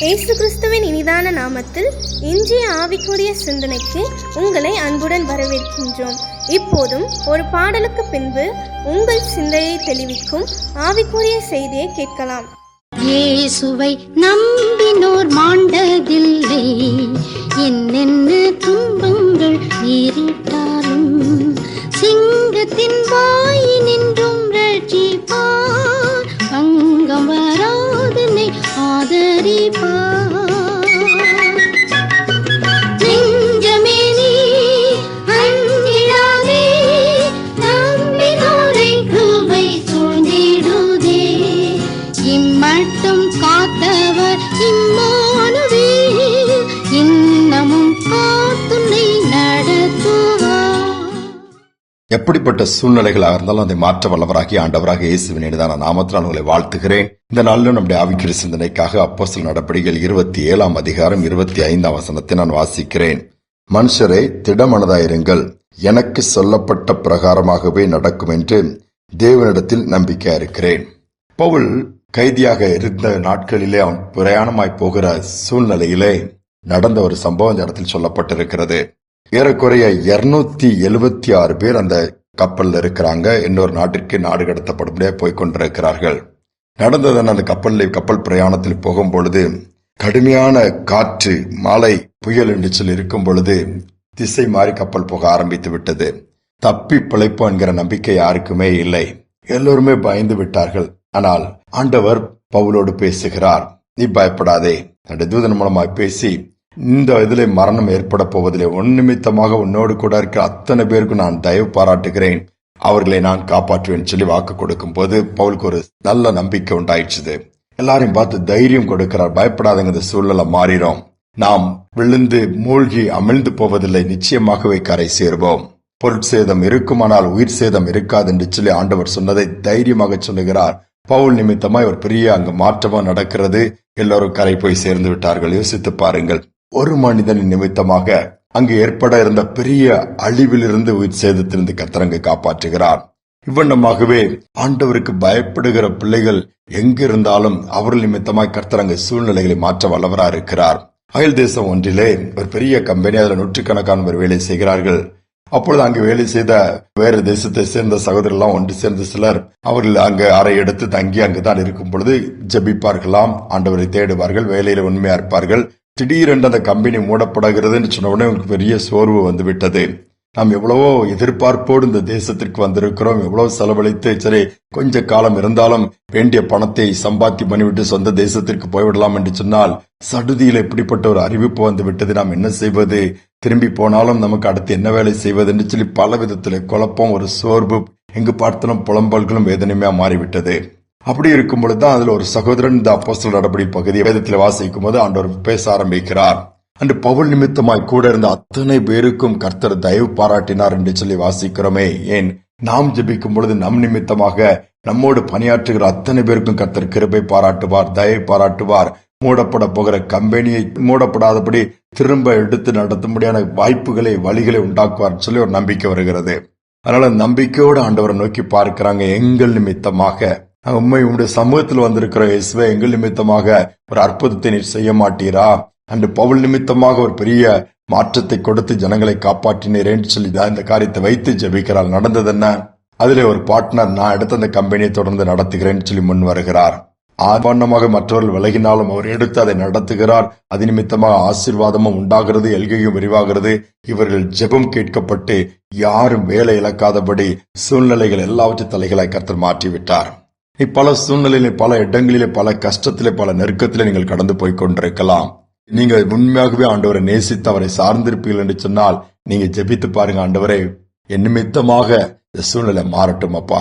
இயேசு கிறிஸ்துவின் இனிதான நாமத்தில் இன்றைய ஆவிக்குரிய சிந்தனைக்கு உங்களை அன்புடன் வரவேற்கின்றோம். இப்போதும் ஒரு பாடலுக்கு பின்பு உங்கள் சிந்தையை தெளிவிக்கும் ஆவிக்குரிய செய்தியை கேட்கலாம். இயேசுவை நம்பினோர் மாண்டதில்லை, என்னென்ன துன்பங்கள் நேரிட்டாலும் சிங்கத்தின் வாயினின்றும் ரட்சிப்பார், பங்கம் வராதனை ஆதரிப்பார். நெஞ்சமே நீ அஞ்சிடாதே, நம்பினோரை கிருபை சூழ்ந்திடுதே, இம்மட்டும் காத்தவர் இம்மானுவேல், இன்னமும் காத்துன்னை நடத்துவார். எப்படிப்பட்ட சூழ்நிலைகளாக இருந்தாலும் அதை மாற்ற வல்லவராகி ஆண்டவராக இயேசுவின் இனிதான நாமத்தில் உங்களை வாழ்த்துகிறேன். இந்த நாளிலும் நம்முடைய ஆவிக்குரிய சிந்தனைக்காக அப்போஸ்தலர் நடபடிகள் 27 அதிகாரம் 25 நான் வாசிக்கிறேன். மனுஷரே, திடமனதாயிருங்கள், எனக்கு சொல்லப்பட்ட பிரகாரமாகவே நடக்கும் என்று தேவனிடத்தில் நம்பிக்கை இருக்கிறேன். பவுல் கைதியாக இருந்த நாட்களிலே அவன் பிரயாணமாய் போகிற சூழ்நிலையிலே நடந்த ஒரு சம்பவம் இந்த இடத்தில் சொல்லப்பட்டிருக்கிறது. ஏறக்குறைய 276 பேர் அந்த கப்பல்ல இருக்கிறாங்க. இன்னொரு நாட்டிற்கு நாடு கடத்தப்படும்படியா போய்கொண்டிருக்கிறார்கள். நடந்தது அந்த கப்பல் பிரயாணத்தில் போகும் பொழுது கடுமையான காற்று, மழை, புயல் என்று சொல்லி இருக்கும் பொழுது திசை மாறி கப்பல் போக ஆரம்பித்து விட்டது. தப்பி பிழைப்போம் என்கிற நம்பிக்கை யாருக்குமே இல்லை. எல்லோருமே பயந்து விட்டார்கள். ஆனால் ஆண்டவர் பவுலோடு பேசுகிறார். நீ பயப்படாதே. தன்னுடைய தூதன் மூலமாய் பேசி, இந்த இதிலே மரணம் ஏற்பட போவதில்லை, உன் நிமித்தமாக உன்னோடு கூட இருக்கிற அத்தனை பேருக்கு நான் தயவு பாராட்டுகிறேன், அவர்களை நான் காப்பாற்றுவேன் சொல்லி வாக்கு கொடுக்கும் போது பவுலுக்கு ஒரு நல்ல நம்பிக்கை உண்டாயிடுச்சு. எல்லாரையும் பார்த்து தைரியம் கொடுக்கிறார். பயப்படாதங்க, சூழ்நிலை மாறிடும், நாம் விழுந்து மூழ்கி அமிழ்ந்து போவதில்லை, நிச்சயமாகவே கரை சேர்வோம், பொருட்சேதம் இருக்குமானால் உயிர் சேதம் இருக்காது என்று சொல்லி ஆண்டவர் சொன்னதை தைரியமாக சொல்லுகிறார். பவுல் நிமித்தமாய் ஒரு பெரிய அங்கு மாற்றமா நடக்கிறது. எல்லோரும் கரை போய் சேர்ந்து விட்டார்கள். யோசித்து பாருங்கள், ஒரு மனிதனின் நிமித்தமாக அங்கு ஏற்பட இருந்த பெரிய அழிவிலிருந்து உயிர் சேதத்திலிருந்து கர்த்தர் காப்பாற்றுகிறார். இவ்வண்ணமாகவே ஆண்டவருக்கு பயப்படுகிற பிள்ளைகள் எங்கிருந்தாலும் அவர்கள் நிமித்தமாய் கர்த்தர் சூழ்நிலைகளை மாற்ற வல்லவராக இருக்கிறார். அயல் தேசம் ஒன்றிலே ஒரு பெரிய கம்பெனி, அதில் நூற்றுக்கணக்கான வேலை செய்கிறார்கள். அப்பொழுது அங்கு வேலை செய்த வேறு தேசத்தை சேர்ந்த சகோதரர்கள் ஒன்று சேர்ந்த சிலர் அவர்கள் அங்கு அறை எடுத்து தங்கி அங்குதான் இருக்கும் பொழுது ஜெபிப்பார்களாம், ஆண்டவரை தேடுவார்கள், வேலையில உண்மையா இருப்பார்கள். திடீரென்று அந்த கம்பெனி மூடப்படுகிறது என்று சொன்ன உடனே உங்களுக்கு பெரிய சோர்வு வந்துவிட்டது. நாம் எவ்வளவோ எதிர்பார்ப்போடு இந்த தேசத்திற்கு வந்திருக்கிறோம், எவ்வளவு செலவழித்து சரி கொஞ்ச காலம் இருந்தாலும் வேண்டிய பணத்தை சம்பாத்தி பண்ணிவிட்டு சொந்த தேசத்திற்கு போய்விடலாம் என்று சொன்னால் சடுதியில் இப்படிப்பட்ட ஒரு அறிவிப்பு வந்து விட்டது. நாம் என்ன செய்வது, திரும்பி போனாலும் நமக்கு அடுத்து என்ன வேலை செய்வது என்று சொல்லி பல விதத்தில் குழப்பம், ஒரு சோர்வு, எங்கு பார்த்தாலும் புலம்பல்களும் வேதனையுமா மாறிவிட்டது. அப்படி இருக்கும் பொழுதுதான் அதுல ஒரு சகோதரன் இந்த அப்போஸ்தலர் நடபடி பகுதியை வேதத்தில் வாசிக்கும் போது ஆண்டவர் பேச ஆரம்பிக்கிறார். அன்று பவுல் நிமித்தமாய் கூட இருந்த அத்தனை பேருக்கும் கர்த்தர் தயவு பாராட்டினார் என்று சொல்லி வாசிக்கிறோமே. ஏன், நாம் ஜெபிக்கும் பொழுது நம் நிமித்தமாக நம்மோடு பணியாற்றுகிற அத்தனை பேருக்கும் கர்த்தர் கிருபை பாராட்டுவார், தயவு பாராட்டுவார். மூடப்பட போகிற கம்பெனியை மூடப்படாதபடி திரும்ப எடுத்து நடத்தும்படியான வாய்ப்புகளை, வழிகளை உண்டாக்குவார் சொல்லி ஒரு நம்பிக்கை வருகிறது. அதனால நம்பிக்கையோடு ஆண்டவரை நோக்கி பார்க்கிறாங்க. எங்கள் நிமித்தமாக உம்முடைய சமூகத்தில் வந்திருக்கிற இயேசுவே, எங்கள் நிமித்தமாக ஒரு அற்புதத்தை நீர் செய்ய மாட்டீரா? அன்று பவுல் நிமித்தமாக ஒரு பெரிய மாற்றத்தை கொடுத்து ஜனங்களை காப்பாற்றினீர் என்று சொல்லி இந்த காரியத்தை வைத்து ஜெபிக்கிறார். நடந்தது என்ன? அதிலே ஒரு பார்ட்னர், நான் எடுத்த அந்த கம்பெனியை தொடர்ந்து நடத்துகிறேன்னு சொல்லி முன் வருகிறார். ஆர்வமாக மற்றவர்கள் விலகினாலும் அவர் எடுத்து அதை நடத்துகிறார். அது நிமித்தமாக ஆசீர்வாதமும் உண்டாகிறது, எல்கையும் விரிவாகிறது. இவர்கள் ஜெபம் கேட்கப்பட்டு யாரும் வேலை இழக்காதபடி சூழ்நிலைகள் எல்லாவற்றையும் தலைகளாய் கர்த்தர் மாற்றிவிட்டார். பல சூழ்நிலையிலே, பல இடங்களிலே, பல கஷ்டத்திலே, பல நெருக்கத்திலே நீங்கள் கடந்து போய் கொண்டிருக்கலாம். நீங்க உண்மையாகவே ஆண்டவரை நேசித்து அவரை சார்ந்திருப்பீர்கள் என்று சொன்னால் நீங்க ஜெபித்து பாருங்க, ஆண்டவரே என் நிமித்தமாக இந்த சூழ்நிலை மாறட்டும் அப்பா,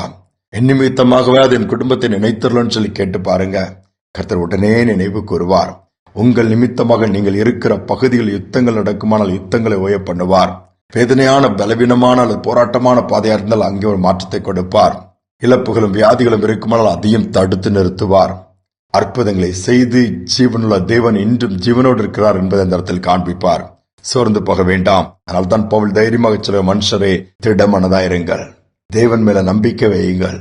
என் நிமித்தமாகவே அது என் குடும்பத்தை நினைத்தரலன்னு சொல்லி கேட்டு பாருங்க. கர்த்தர் உடனே நினைவு கூறுவார். உங்கள் நிமித்தமாக நீங்கள் இருக்கிற பகுதியில் யுத்தங்கள் நடக்குமானால் யுத்தங்களை ஓய பண்ணுவார். வேதனையான, பலவீனமான அல்லது போராட்டமான பாதையா இருந்தால் அங்கே ஒரு மாற்றத்தை கொடுப்பார். இழப்புகளும் வியாதிகளும் இருக்குமானால் அதையும் தடுத்து நிறுத்துவார். அற்புதங்களை செய்து ஜீவனுள்ள தேவன் இன்றும் ஜீவனோடு இருக்கிறார் என்பதை அந்த இடத்தில் காண்பிப்பார். சோர்ந்து போக வேண்டாம். அதனால் தான் பவுல் தைரியமாக சொல்ல, மனுஷரே திடமனதாயிருங்கள், தேவன் மேல நம்பிக்கை வையுங்கள்,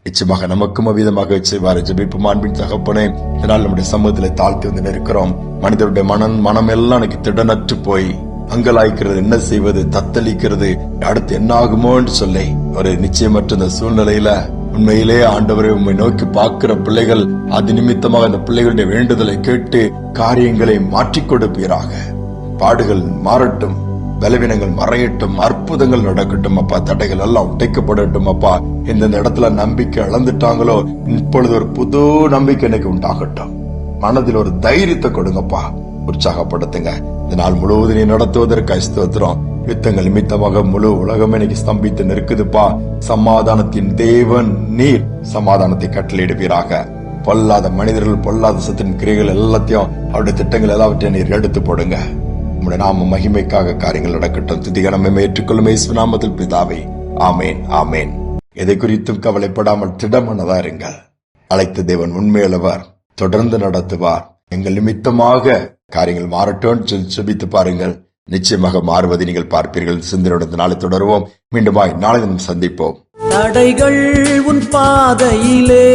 நிச்சயமாக நமக்கும் அவ்விதமாக செய்வார். ஜெபிப்போம். அன்பின் தகப்பனே, இதனால் நம்முடைய சமூகத்தில் தாழ்த்தி வந்து நிற்கிறோம். மனிதருடைய மனம் எல்லாம் எனக்கு திடனற்று போய் அங்கலாய்க்கிறது, என்ன செய்வது, தத்தளிக்கிறது, அடுத்து என்ன ஆகுமோ என்று சொல்லி ஒரு நிச்சயமற்ற இந்த சூழ்நிலையில உண்மையிலே ஆண்டவரை உண்மை நோக்கி பார்க்கிற பிள்ளைகள் அது நிமித்தமாக அந்த பிள்ளைகளுடைய வேண்டுதலை கேட்டு காரியங்களை மாற்றிக் கொடுப்பீராக. பாடுகள் மாறட்டும், பலவீனங்கள் மறையட்டும், அற்புதங்கள் நடக்கட்டும் அப்பா. தடைகள் எல்லாம் உடைக்கப்படட்டும் அப்பா. எந்தெந்த இடத்துல நம்பிக்கை இழந்துட்டாங்களோ இப்பொழுது ஒரு புது நம்பிக்கை எனக்கு உண்டாகட்டும். மனதில் ஒரு தைரியத்தை கொடுங்கப்பா, உற்சாகப்படுத்துங்க. இந்த நாள் முழுவதும் நீ நடத்துவதற்கு ஸ்தோத்திரம். யுத்தங்கள் நிமித்தமாக முழு உலகம் எனக்கு ஸ்தம்பித்து நிற்குதுப்பா. சமாதானத்தின் தேவன் நீர் சமாதானத்தை கட்டளையிடுவீராக. பொல்லாத மனிதர்கள், பொல்லாத சத்தின் கிரைகள் எல்லாத்தையும், அவருடைய திட்டங்கள் எல்லாவற்றையும் நீர் எடுத்து போடுங்க. உம்முடைய நாம மகிமைக்காக காரியங்கள் நடக்கட்டும். துதிகரமே ஏற்றுக்கொள்ளும் இயேசு நாமத்தில் பிதாவே, ஆமேன், ஆமேன். எதை குறித்தும் கவலைப்படாமல் திடமனதா இருங்கள். அழைத்த தேவன் உண்மையுள்ளவர், தொடர்ந்து நடத்துவார். எங்கள் நிமித்தமாக காரியங்கள் மாறட்டும் செபித்து பாருங்கள். நிச்சயமாக மாறுவதை நீங்கள் பார்ப்பீர்கள். சிந்தனையுடன் நாளை தொடருவோம். மீண்டுமாய் நாளை தினம் சந்திப்போம். தடைகள் உன் பாதையிலே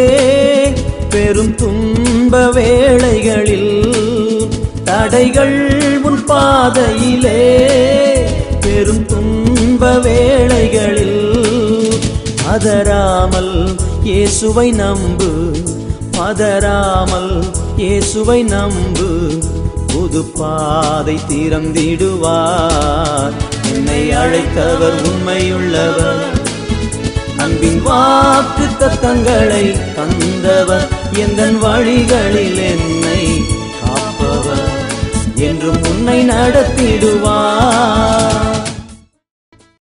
பெரும் துன்ப வேளைகளில், தடைகள் உன் பாதையிலே பெரும் துன்ப வேளைகளில் பதறாமல் இயேசுவை நம்பு, பதறாமல் இயேசுவை நம்பு. புது பாதை திறந்திடுவார். என்னை அழைத்தவர் உண்மையுள்ளவர், அன்பின் வாக்கு தத்தங்களை தந்தவர், எந்தன் வழிகளில் என்னை காப்பவர், என்றும் உன்னை நடத்திடுவார்.